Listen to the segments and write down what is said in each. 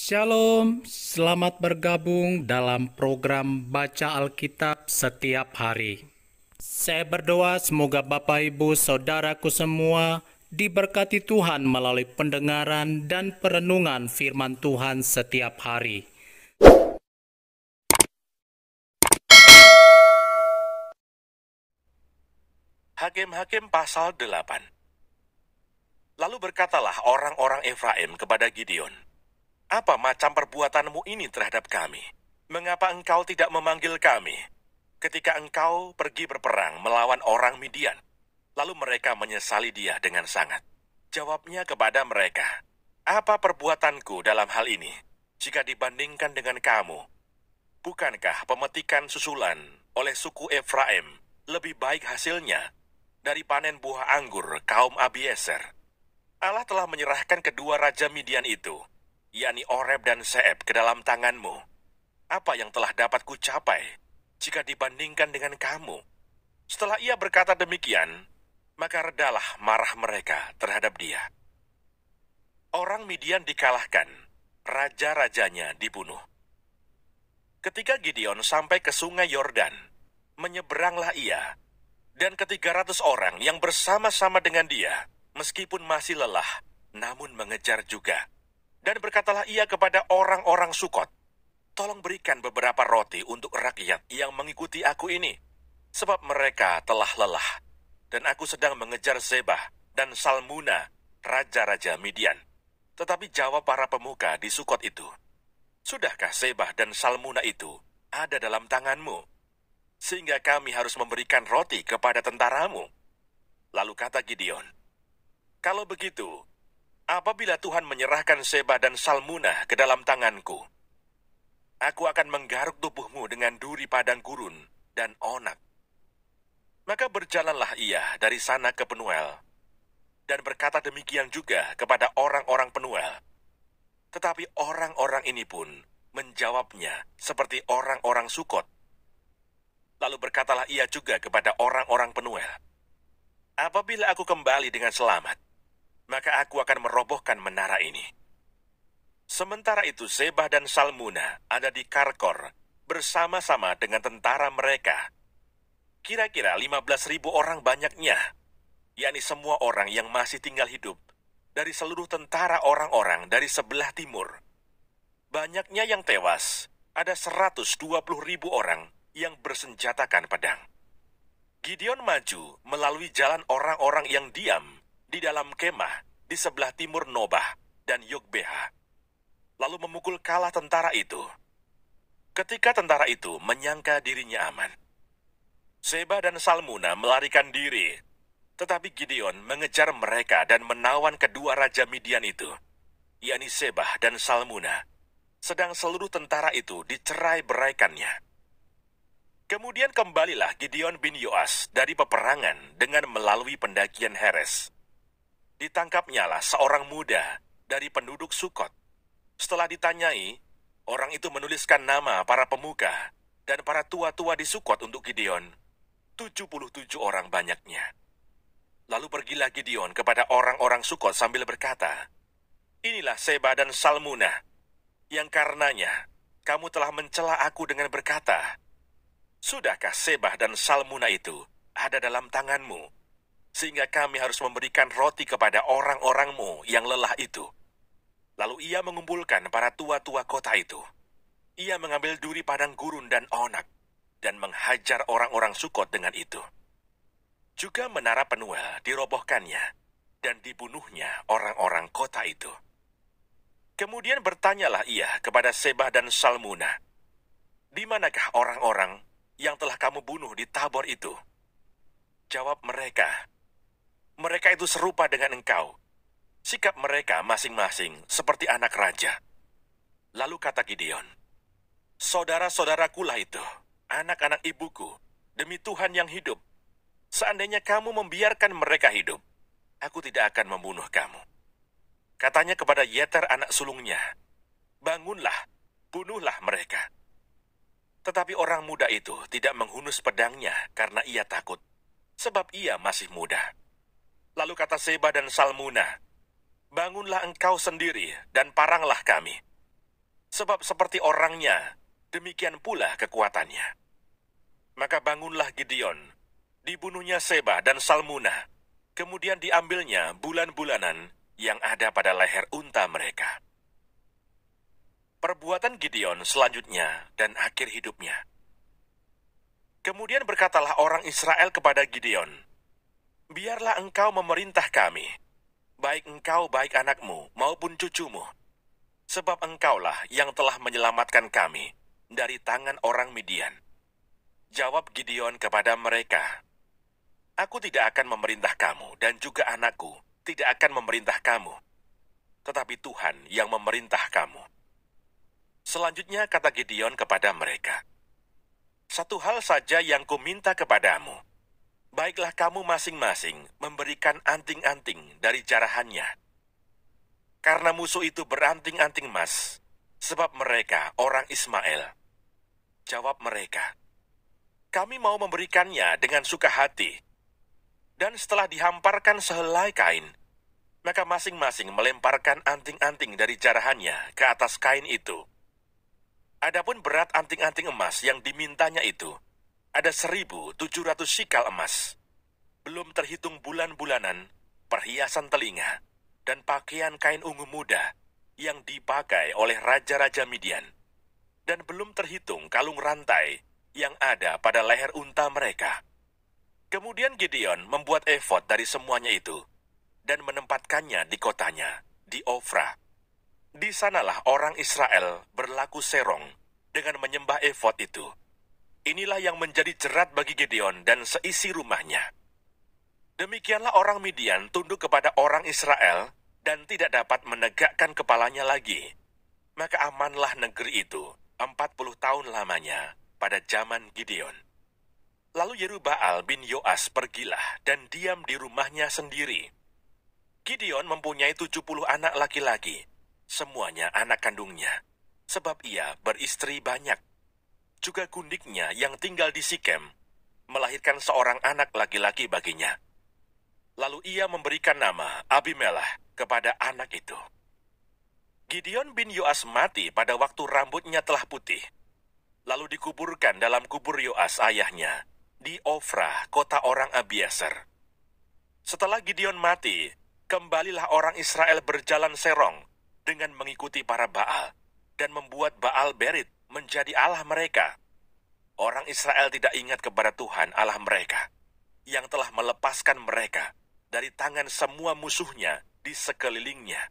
Shalom, selamat bergabung dalam program Baca Alkitab setiap hari. Saya berdoa semoga Bapak Ibu Saudaraku semua diberkati Tuhan melalui pendengaran dan perenungan firman Tuhan setiap hari. Hakim-Hakim pasal 8. Lalu berkatalah orang-orang Efraim kepada Gideon, "Apa macam perbuatanmu ini terhadap kami? Mengapa engkau tidak memanggil kami ketika engkau pergi berperang melawan orang Midian?" Lalu mereka menyesali dia dengan sangat. Jawabnya kepada mereka, "Apa perbuatanku dalam hal ini jika dibandingkan dengan kamu? Bukankah pemetikan susulan oleh suku Efraim lebih baik hasilnya dari panen buah anggur kaum Abiezer? Allah telah menyerahkan kedua raja Midian itu, yakni Oreb dan Seeb, ke dalam tanganmu. Apa yang telah dapat kucapai jika dibandingkan dengan kamu?" Setelah ia berkata demikian, maka redalah marah mereka terhadap dia. Orang Midian dikalahkan, raja-rajanya dibunuh. Ketika Gideon sampai ke sungai Yordan, menyeberanglah ia, dan ke-300 orang yang bersama-sama dengan dia, meskipun masih lelah, namun mengejar juga. Dan berkatalah ia kepada orang-orang Sukot, "Tolong berikan beberapa roti untuk rakyat yang mengikuti aku ini, sebab mereka telah lelah, dan aku sedang mengejar Zebah dan Salmuna, raja-raja Midian." Tetapi jawab para pemuka di Sukot itu, "Sudahkah Zebah dan Salmuna itu ada dalam tanganmu, sehingga kami harus memberikan roti kepada tentaramu?" Lalu kata Gideon, "Kalau begitu, apabila Tuhan menyerahkan Zebah dan Salmuna ke dalam tanganku, aku akan menggaruk tubuhmu dengan duri padang gurun dan onak." Maka berjalanlah ia dari sana ke Penuel, dan berkata demikian juga kepada orang-orang Penuel. Tetapi orang-orang ini pun menjawabnya seperti orang-orang Sukot. Lalu berkatalah ia juga kepada orang-orang Penuel, "Apabila aku kembali dengan selamat, maka aku akan merobohkan menara ini." Sementara itu Zebah dan Salmuna ada di Karkor bersama-sama dengan tentara mereka. Kira-kira 15.000 orang banyaknya, yakni semua orang yang masih tinggal hidup dari seluruh tentara orang-orang dari sebelah timur. Banyaknya yang tewas, ada 120.000 orang yang bersenjatakan pedang. Gideon maju melalui jalan orang-orang yang diam di dalam kemah di sebelah timur Nobah dan Yogbeha, lalu memukul kalah tentara itu. Ketika tentara itu menyangka dirinya aman, Zebah dan Salmuna melarikan diri, tetapi Gideon mengejar mereka dan menawan kedua raja Midian itu, yakni Zebah dan Salmuna, sedang seluruh tentara itu dicerai-beraikannya. Kemudian kembalilah Gideon bin Yoas dari peperangan dengan melalui pendakian Heres. Ditangkapnyalah seorang muda dari penduduk Sukot. Setelah ditanyai, orang itu menuliskan nama para pemuka dan para tua-tua di Sukot untuk Gideon, 77 orang banyaknya. Lalu pergilah Gideon kepada orang-orang Sukot sambil berkata, "Inilah Zebah dan Salmuna, yang karenanya kamu telah mencela aku dengan berkata, 'Sudahkah Zebah dan Salmuna itu ada dalam tanganmu, sehingga kami harus memberikan roti kepada orang-orangmu yang lelah itu?' Lalu ia mengumpulkan para tua-tua kota itu. Ia mengambil duri padang gurun dan onak, dan menghajar orang-orang Sukot dengan itu. Juga menara Penuel dirobohkannya, dan dibunuhnya orang-orang kota itu. Kemudian bertanyalah ia kepada Zebah dan Salmuna, 'Di manakah orang-orang yang telah kamu bunuh di Tabor itu?' Jawab mereka, 'Mereka itu serupa dengan engkau. Sikap mereka masing-masing seperti anak raja.' Lalu kata Gideon, 'Saudara-saudarakulah itu, anak-anak ibuku, demi Tuhan yang hidup, seandainya kamu membiarkan mereka hidup, aku tidak akan membunuh kamu.' Katanya kepada Yeter anak sulungnya, 'Bangunlah, bunuhlah mereka.' Tetapi orang muda itu tidak menghunus pedangnya karena ia takut, sebab ia masih muda. Lalu kata Zebah dan Salmuna, 'Bangunlah engkau sendiri dan paranglah kami.' Sebab seperti orangnya, demikian pula kekuatannya. Maka bangunlah Gideon, dibunuhnya Seba dan Salmunah, kemudian diambilnya bulan-bulanan yang ada pada leher unta mereka. Perbuatan Gideon selanjutnya dan akhir hidupnya. Kemudian berkatalah orang Israel kepada Gideon, "Biarlah engkau memerintah kami, baik engkau, baik anakmu, maupun cucumu, sebab engkaulah yang telah menyelamatkan kami dari tangan orang Midian." Jawab Gideon kepada mereka, "Aku tidak akan memerintah kamu, dan juga anakku tidak akan memerintah kamu, tetapi Tuhan yang memerintah kamu." Selanjutnya kata Gideon kepada mereka, "Satu hal saja yang kuminta kepadamu, baiklah kamu masing-masing memberikan anting-anting dari jarahannya. Karena musuh itu beranting-anting emas, sebab mereka orang Ismail." Jawab mereka, "Kami mau memberikannya dengan suka hati." Dan setelah dihamparkan sehelai kain, maka masing-masing melemparkan anting-anting dari jarahannya ke atas kain itu. Adapun berat anting-anting emas yang dimintanya itu, ada 1.700 sikal emas. Belum terhitung bulan-bulanan, perhiasan telinga, dan pakaian kain ungu muda yang dipakai oleh raja-raja Midian. Dan belum terhitung kalung rantai yang ada pada leher unta mereka. Kemudian Gideon membuat efod dari semuanya itu, dan menempatkannya di kotanya, di Ofra. Di sanalah orang Israel berlaku serong dengan menyembah efod itu. Inilah yang menjadi jerat bagi Gideon dan seisi rumahnya. Demikianlah orang Midian tunduk kepada orang Israel dan tidak dapat menegakkan kepalanya lagi. Maka amanlah negeri itu 40 tahun lamanya pada zaman Gideon. Lalu Yerubbaal bin Yoas pergilah dan diam di rumahnya sendiri. Gideon mempunyai 70 anak laki-laki, semuanya anak kandungnya, sebab ia beristri banyak. Juga gundiknya yang tinggal di Sikem melahirkan seorang anak laki-laki baginya. Lalu ia memberikan nama Abimelech kepada anak itu. Gideon bin Yoas mati pada waktu rambutnya telah putih, lalu dikuburkan dalam kubur Yoas ayahnya di Ofra, kota orang Abiezer. Setelah Gideon mati, kembalilah orang Israel berjalan serong dengan mengikuti para Baal dan membuat Baal Berit menjadi Allah mereka. Orang Israel tidak ingat kepada Tuhan Allah mereka, yang telah melepaskan mereka dari tangan semua musuhnya di sekelilingnya.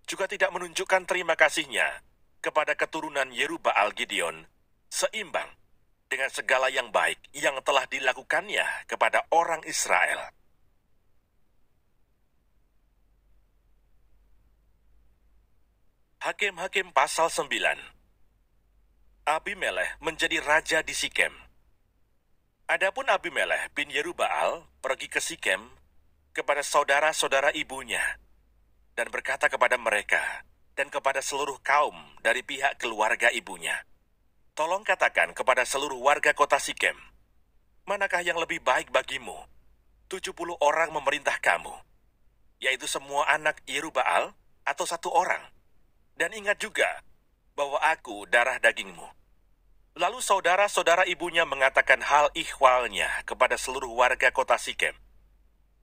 Juga tidak menunjukkan terima kasihnya kepada keturunan Yerubbaal Gideon, seimbang dengan segala yang baik yang telah dilakukannya kepada orang Israel. Hakim-Hakim pasal 9. Abimelech menjadi raja di Sikem. Adapun Abimelech bin Yerubbaal pergi ke Sikem kepada saudara-saudara ibunya dan berkata kepada mereka dan kepada seluruh kaum dari pihak keluarga ibunya, "Tolong katakan kepada seluruh warga kota Sikem, manakah yang lebih baik bagimu? 70 orang memerintah kamu, yaitu semua anak Yerubbaal atau satu orang? Dan ingat juga bahwa aku darah dagingmu." Lalu saudara-saudara ibunya mengatakan hal ihwalnya kepada seluruh warga kota Sikem.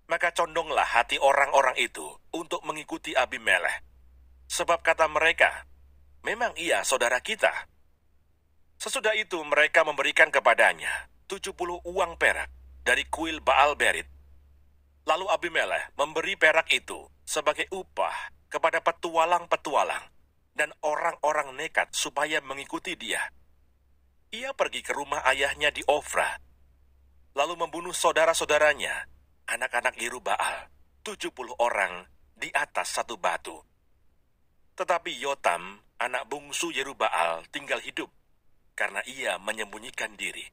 Maka condonglah hati orang-orang itu untuk mengikuti Abimelech. Sebab kata mereka, "Memang ia saudara kita." Sesudah itu mereka memberikan kepadanya 70 uang perak dari kuil Baal Berit. Lalu Abimelech memberi perak itu sebagai upah kepada petualang-petualang dan orang-orang nekat supaya mengikuti dia. Ia pergi ke rumah ayahnya di Ofra, lalu membunuh saudara-saudaranya, anak-anak Yerubbaal, 70 orang di atas satu batu. Tetapi Yotam, anak bungsu Yerubbaal, tinggal hidup, karena ia menyembunyikan diri.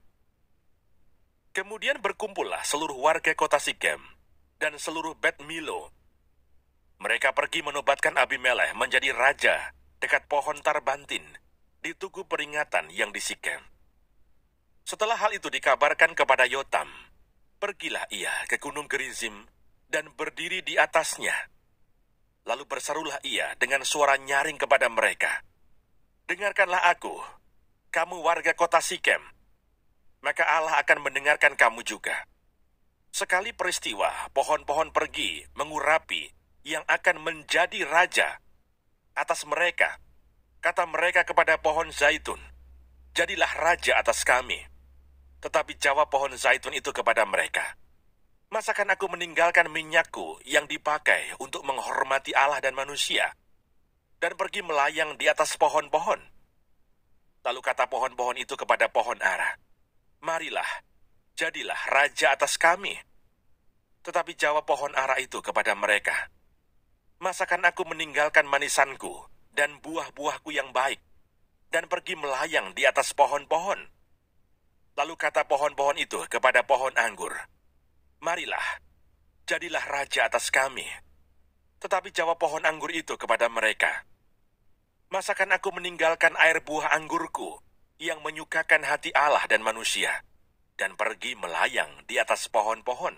Kemudian berkumpullah seluruh warga kota Sikem dan seluruh Bet Milo. Mereka pergi menobatkan Abimelech menjadi raja dekat pohon Tarbantin, di tugu peringatan yang di Sikem. Setelah hal itu dikabarkan kepada Yotam, pergilah ia ke Gunung Gerizim dan berdiri di atasnya. Lalu berserulah ia dengan suara nyaring kepada mereka. dengarkanlah aku, kamu warga kota Sikem, maka Allah akan mendengarkan kamu juga. Sekali peristiwa, pohon-pohon pergi mengurapi yang akan menjadi raja atas mereka. Kata mereka kepada pohon zaitun, jadilah raja atas kami. Tetapi jawab pohon zaitun itu kepada mereka, masakan aku meninggalkan minyakku yang dipakai untuk menghormati Allah dan manusia, dan pergi melayang di atas pohon-pohon? Lalu kata pohon-pohon itu kepada pohon ara, marilah, jadilah raja atas kami. Tetapi jawab pohon ara itu kepada mereka, masakan aku meninggalkan manisanku dan buah-buahku yang baik, dan pergi melayang di atas pohon-pohon? Lalu kata pohon-pohon itu kepada pohon anggur, marilah, jadilah raja atas kami. Tetapi jawab pohon anggur itu kepada mereka, masakan aku meninggalkan air buah anggurku yang menyukakan hati Allah dan manusia, dan pergi melayang di atas pohon-pohon?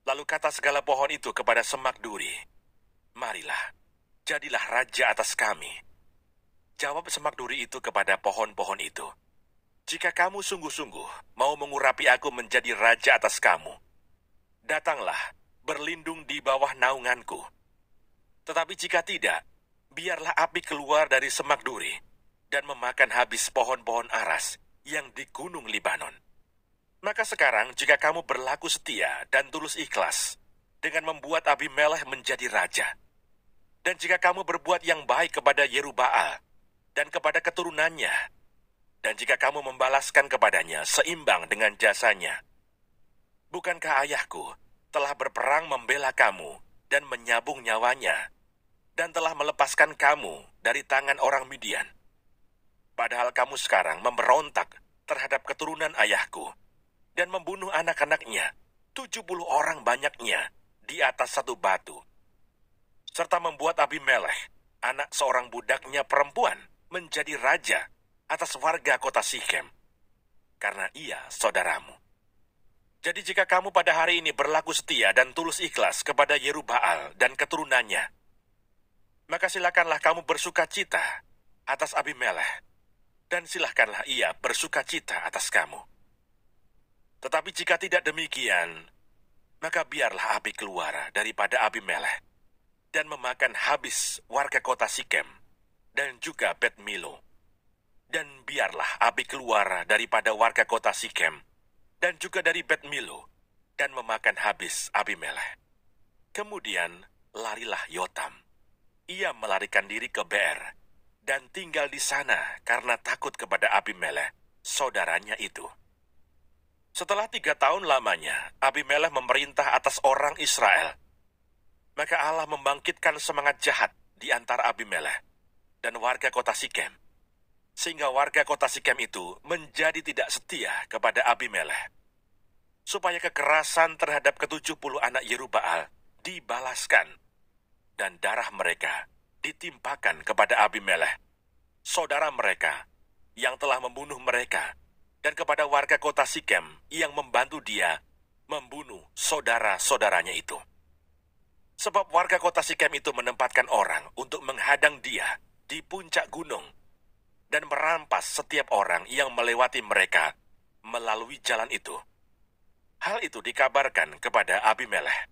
Lalu kata segala pohon itu kepada semak duri, marilah, jadilah raja atas kami. Jawab semak duri itu kepada pohon-pohon itu, jika kamu sungguh-sungguh mau mengurapi aku menjadi raja atas kamu, datanglah, berlindung di bawah naunganku. Tetapi jika tidak, biarlah api keluar dari semak duri dan memakan habis pohon-pohon aras yang di gunung Libanon. Maka sekarang jika kamu berlaku setia dan tulus ikhlas dengan membuat Abimelekh menjadi raja, dan jika kamu berbuat yang baik kepada Yerubbaal dan kepada keturunannya, dan jika kamu membalaskan kepadanya seimbang dengan jasanya, bukankah ayahku telah berperang membela kamu dan menyabung nyawanya, dan telah melepaskan kamu dari tangan orang Midian? Padahal kamu sekarang memberontak terhadap keturunan ayahku, dan membunuh anak-anaknya, 70 orang banyaknya, di atas satu batu, serta membuat Abimelekh, anak seorang budaknya perempuan, menjadi raja atas warga kota Sikem, karena ia saudaramu. Jadi jika kamu pada hari ini berlaku setia dan tulus ikhlas kepada Yerubbaal dan keturunannya, maka silakanlah kamu bersuka cita atas Abimelekh, dan silakanlah ia bersuka cita atas kamu. Tetapi jika tidak demikian, maka biarlah api keluar daripada Abimelekh dan memakan habis warga kota Sikem dan juga Bet Milo. Dan biarlah api keluar daripada warga kota Sikem dan juga dari Bet Milo dan memakan habis Abimelekh. Kemudian larilah Yotam. Ia melarikan diri ke Beer dan tinggal di sana karena takut kepada Abimelekh, saudaranya itu. Setelah 3 tahun lamanya, Abimelekh memerintah atas orang Israel. Maka Allah membangkitkan semangat jahat di antara Abimelekh dan warga kota Sikem, sehingga warga kota Sikem itu menjadi tidak setia kepada Abimelekh, supaya kekerasan terhadap ke-70 anak Yerubbaal dibalaskan, dan darah mereka ditimpakan kepada Abimelekh, saudara mereka yang telah membunuh mereka, dan kepada warga kota Sikem yang membantu dia membunuh saudara-saudaranya itu. Sebab warga kota Sikem itu menempatkan orang untuk menghadang dia di puncak gunung dan merampas setiap orang yang melewati mereka melalui jalan itu. Hal itu dikabarkan kepada Abimelekh.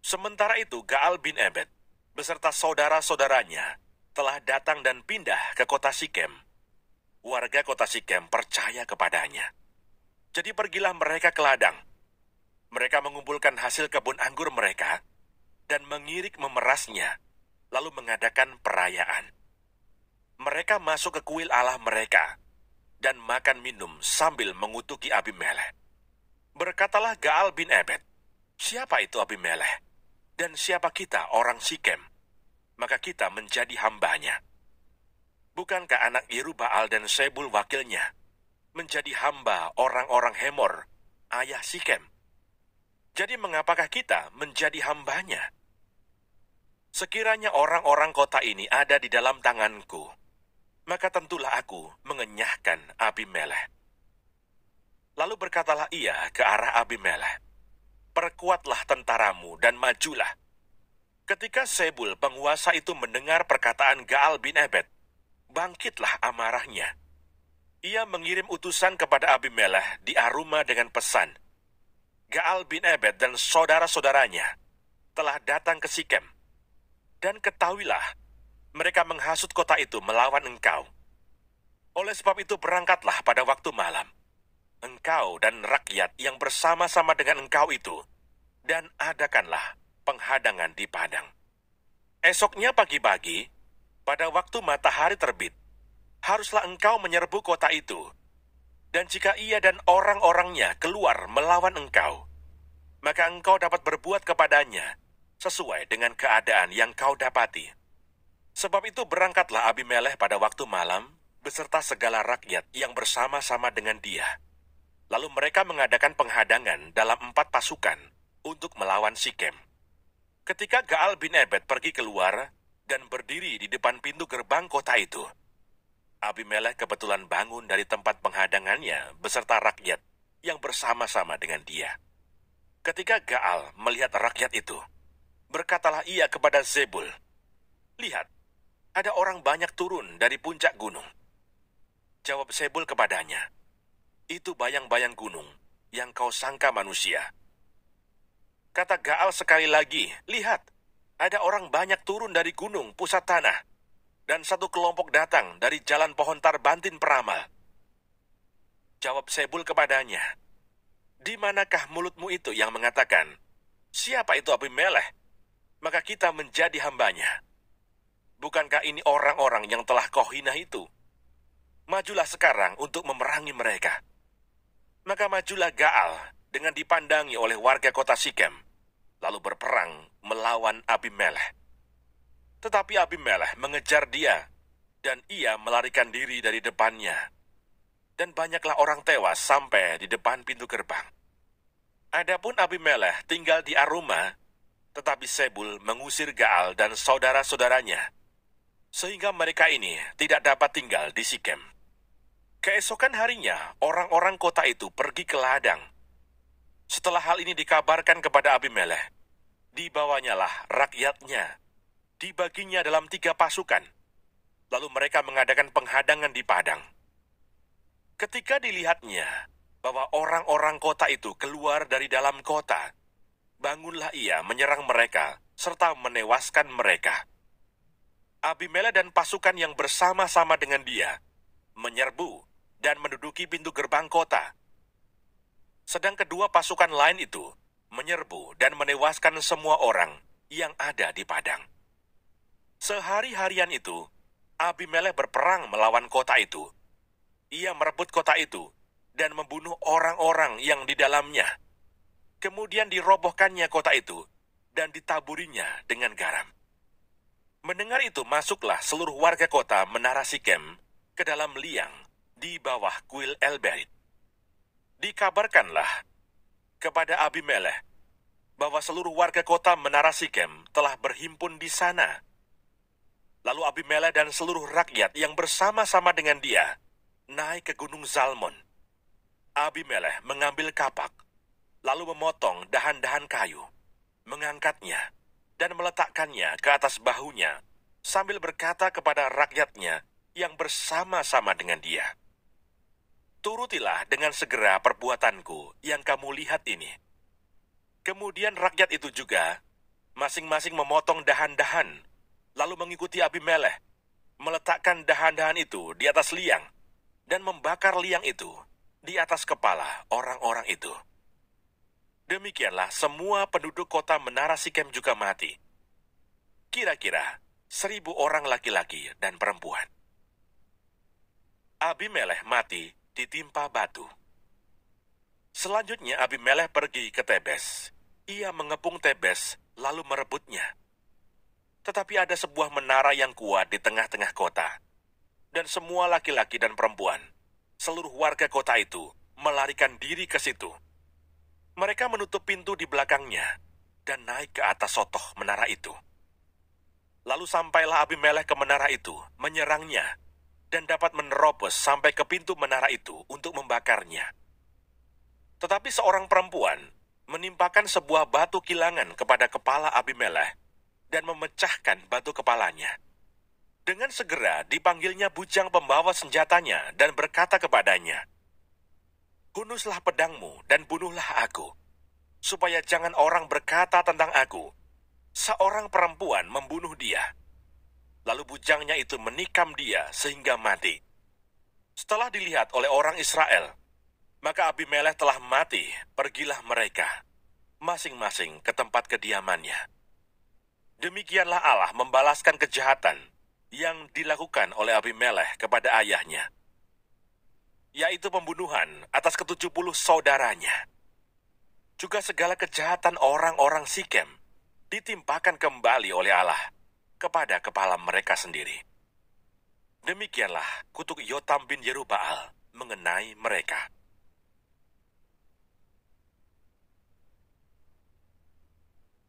Sementara itu Gaal bin Ebed beserta saudara-saudaranya telah datang dan pindah ke kota Sikem. Warga kota Sikem percaya kepadanya. Jadi pergilah mereka ke ladang. Mereka mengumpulkan hasil kebun anggur mereka dan mengirik memerasnya, lalu mengadakan perayaan. Mereka masuk ke kuil Allah mereka dan makan minum sambil mengutuki Abimelekh. Berkatalah Gaal bin Ebed, siapa itu Abimelekh? Dan siapa kita orang Sikem? Maka kita menjadi hambanya. Bukankah anak Yerubbaal dan Sebul wakilnya menjadi hamba orang-orang Hemor, ayah Sikem? Jadi mengapakah kita menjadi hambanya? Sekiranya orang-orang kota ini ada di dalam tanganku, maka tentulah aku mengenyahkan Abimelekh. Lalu berkatalah ia ke arah Abimelekh, perkuatlah tentaramu dan majulah. Ketika Sebul penguasa itu mendengar perkataan Gaal bin Ebed, bangkitlah amarahnya. Ia mengirim utusan kepada Abimelekh di Aruma dengan pesan, Gaal bin Ebed dan saudara-saudaranya telah datang ke Sikem. Dan ketahuilah, mereka menghasut kota itu melawan engkau. Oleh sebab itu berangkatlah pada waktu malam, engkau dan rakyat yang bersama-sama dengan engkau itu, dan adakanlah penghadangan di padang. Esoknya pagi-pagi, pada waktu matahari terbit, haruslah engkau menyerbu kota itu. Dan jika ia dan orang-orangnya keluar melawan engkau, maka engkau dapat berbuat kepadanya sesuai dengan keadaan yang kau dapati. Sebab itu berangkatlah Abimelekh pada waktu malam, beserta segala rakyat yang bersama-sama dengan dia. Lalu mereka mengadakan penghadangan dalam 4 pasukan untuk melawan Sikem. Ketika Gaal bin Ebed pergi keluar dan berdiri di depan pintu gerbang kota itu, Abimelekh kebetulan bangun dari tempat penghadangannya beserta rakyat yang bersama-sama dengan dia. Ketika Gaal melihat rakyat itu, berkatalah ia kepada Zebul, "Lihat, ada orang banyak turun dari puncak gunung." Jawab Zebul kepadanya, "Itu bayang-bayang gunung yang kau sangka manusia." Kata Gaal sekali lagi, "Lihat, ada orang banyak turun dari gunung pusat tanah, dan satu kelompok datang dari jalan pohon tarbantin peramal." Jawab Zebul kepadanya, "Di manakah mulutmu itu yang mengatakan, siapa itu Abimelekh, maka kita menjadi hambanya? Bukankah ini orang-orang yang telah kau hina itu? Majulah sekarang untuk memerangi mereka." Maka majulah Gaal dengan dipandangi oleh warga kota Sikem, lalu berperang melawan Abimelekh. Tetapi Abimelekh mengejar dia, dan ia melarikan diri dari depannya. Dan banyaklah orang tewas sampai di depan pintu gerbang. Adapun Abimelekh tinggal di Aruma, tetapi Zebul mengusir Gaal dan saudara-saudaranya, sehingga mereka ini tidak dapat tinggal di Sikem. Keesokan harinya, orang-orang kota itu pergi ke ladang. Setelah hal ini dikabarkan kepada Abimelekh, dibawanyalah rakyatnya, dibaginya dalam 3 pasukan, lalu mereka mengadakan penghadangan di padang. Ketika dilihatnya bahwa orang-orang kota itu keluar dari dalam kota, bangunlah ia menyerang mereka serta menewaskan mereka. Abimelekh dan pasukan yang bersama-sama dengan dia menyerbu dan menduduki pintu gerbang kota. Sedang kedua pasukan lain itu menyerbu dan menewaskan semua orang yang ada di padang. Sehari-harian itu, Abimelekh berperang melawan kota itu. Ia merebut kota itu dan membunuh orang-orang yang di dalamnya. Kemudian dirobohkannya kota itu dan ditaburinya dengan garam. Mendengar itu, masuklah seluruh warga kota Menara Sikem ke dalam liang di bawah kuil El-Berit. Dikabarkanlah kepada Abimelekh bahwa seluruh warga kota Menara Sikem telah berhimpun di sana. Lalu Abimelekh dan seluruh rakyat yang bersama-sama dengan dia naik ke Gunung Zalmon. Abimelekh mengambil kapak, lalu memotong dahan-dahan kayu, mengangkatnya, dan meletakkannya ke atas bahunya, sambil berkata kepada rakyatnya yang bersama-sama dengan dia, "Turutilah dengan segera perbuatanku yang kamu lihat ini." Kemudian rakyat itu juga masing-masing memotong dahan-dahan, lalu mengikuti Abimelekh, meletakkan dahan-dahan itu di atas liang, dan membakar liang itu di atas kepala orang-orang itu. Demikianlah semua penduduk kota Menara Sikem juga mati. Kira-kira 1.000 orang laki-laki dan perempuan. Abimelekh mati ditimpa batu. Selanjutnya Abimelekh pergi ke Tebes. Ia mengepung Tebes lalu merebutnya. Tetapi ada sebuah menara yang kuat di tengah-tengah kota. Dan semua laki-laki dan perempuan, seluruh warga kota itu, melarikan diri ke situ. Mereka menutup pintu di belakangnya dan naik ke atas sotoh menara itu. Lalu sampailah Abimelekh ke menara itu, menyerangnya, dan dapat menerobos sampai ke pintu menara itu untuk membakarnya. Tetapi seorang perempuan menimpakan sebuah batu kilangan kepada kepala Abimelekh dan memecahkan batu kepalanya. Dengan segera dipanggilnya bujang pembawa senjatanya dan berkata kepadanya, "Hunuslah pedangmu dan bunuhlah aku, supaya jangan orang berkata tentang aku, seorang perempuan membunuh dia." Lalu bujangnya itu menikam dia sehingga mati. Setelah dilihat oleh orang Israel, maka Abimelek telah mati, pergilah mereka, masing-masing ke tempat kediamannya. Demikianlah Allah membalaskan kejahatan yang dilakukan oleh Abimelek kepada ayahnya, yaitu pembunuhan atas ke-70 saudaranya. Juga segala kejahatan orang-orang Sikem ditimpakan kembali oleh Allah kepada kepala mereka sendiri. Demikianlah kutuk Yotam bin Yerubbaal mengenai mereka.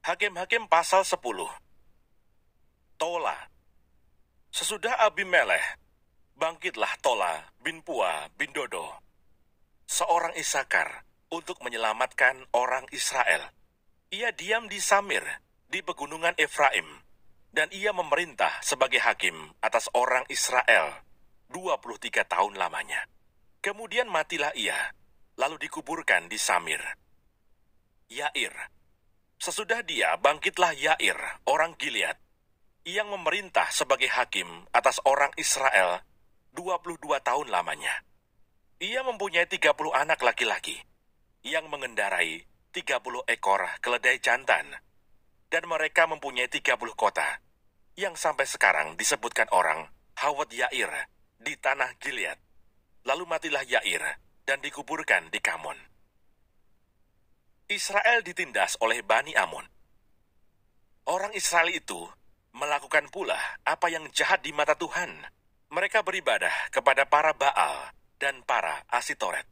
Hakim-Hakim pasal 10. Tola. Sesudah Abimelek, bangkitlah Tola bin Pua bin Dodo, seorang Isakar, untuk menyelamatkan orang Israel. Ia diam di Samir, di pegunungan Efraim, dan ia memerintah sebagai hakim atas orang Israel 23 tahun lamanya. Kemudian matilah ia, lalu dikuburkan di Samir. Yair. Sesudah dia bangkitlah Yair, orang Gilead, yang memerintah sebagai hakim atas orang Israel 22 tahun lamanya. Ia mempunyai 30 anak laki-laki, yang mengendarai 30 ekor keledai jantan, dan mereka mempunyai 30 kota, yang sampai sekarang disebutkan orang Hawat Yair di tanah Gilead. Lalu matilah Yair dan dikuburkan di Kamon. Israel ditindas oleh Bani Amon. Orang Israel itu melakukan pula apa yang jahat di mata Tuhan. Mereka beribadah kepada para Baal dan para Asitoret,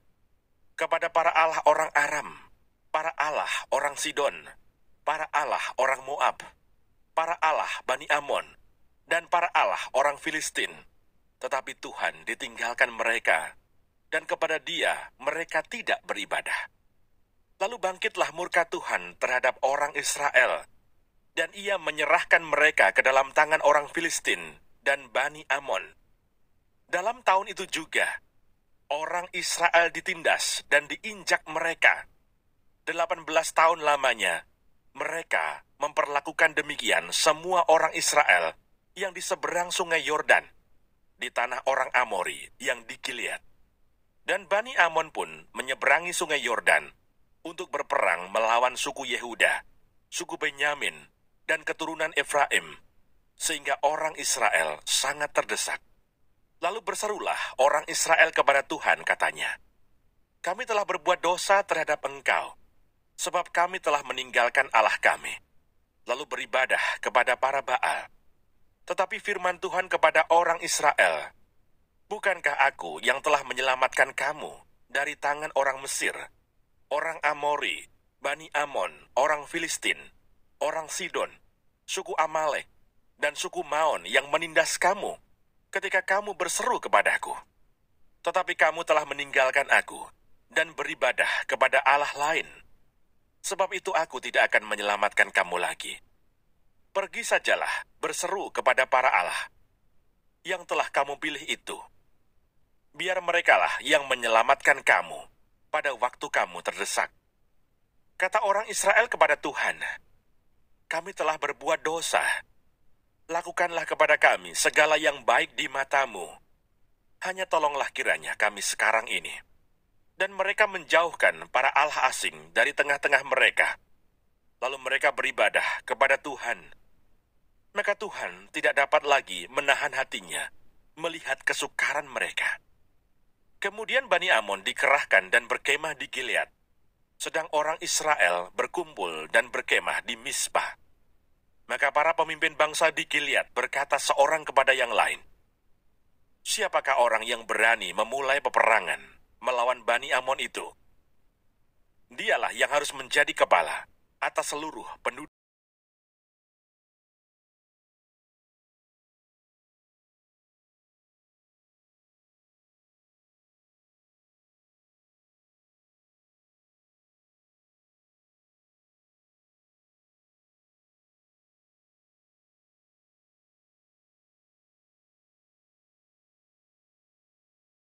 kepada para allah orang Aram, para allah orang Sidon, para allah orang Moab, para allah Bani Amon, dan para allah orang Filistin. Tetapi Tuhan ditinggalkan mereka, dan kepada Dia mereka tidak beribadah. Lalu bangkitlah murka Tuhan terhadap orang Israel, dan Ia menyerahkan mereka ke dalam tangan orang Filistin dan Bani Amon. Dalam tahun itu juga, orang Israel ditindas dan diinjak mereka. 18 tahun lamanya, mereka memperlakukan demikian semua orang Israel yang di seberang sungai Yordan, di tanah orang Amori yang di Gilead. Dan Bani Amon pun menyeberangi sungai Yordan untuk berperang melawan suku Yehuda, suku Benyamin, dan keturunan Efraim, sehingga orang Israel sangat terdesak. Lalu berserulah orang Israel kepada Tuhan, katanya, "Kami telah berbuat dosa terhadap Engkau, sebab kami telah meninggalkan Allah kami, lalu beribadah kepada para Baal." Tetapi firman Tuhan kepada orang Israel, "Bukankah aku yang telah menyelamatkan kamu dari tangan orang Mesir, orang Amori, Bani Amon, orang Filistin, orang Sidon, suku Amalek, dan suku Maon yang menindas kamu ketika kamu berseru kepadaku? Tetapi kamu telah meninggalkan aku dan beribadah kepada Allah lain. Sebab itu aku tidak akan menyelamatkan kamu lagi. Pergi sajalah berseru kepada para Allah yang telah kamu pilih itu. Biar merekalah yang menyelamatkan kamu pada waktu kamu terdesak." Kata orang Israel kepada Tuhan, "Kami telah berbuat dosa. Lakukanlah kepada kami segala yang baik di mata-Mu. Hanya tolonglah kiranya kami sekarang ini." Dan mereka menjauhkan para allah asing dari tengah-tengah mereka. Lalu mereka beribadah kepada Tuhan. Maka Tuhan tidak dapat lagi menahan hatinya melihat kesukaran mereka. Kemudian Bani Amon dikerahkan dan berkemah di Gilead, sedang orang Israel berkumpul dan berkemah di Mispa. Maka para pemimpin bangsa di Gilead berkata seorang kepada yang lain, "Siapakah orang yang berani memulai peperangan melawan Bani Amon itu? Dialah yang harus menjadi kepala atas seluruh penduduk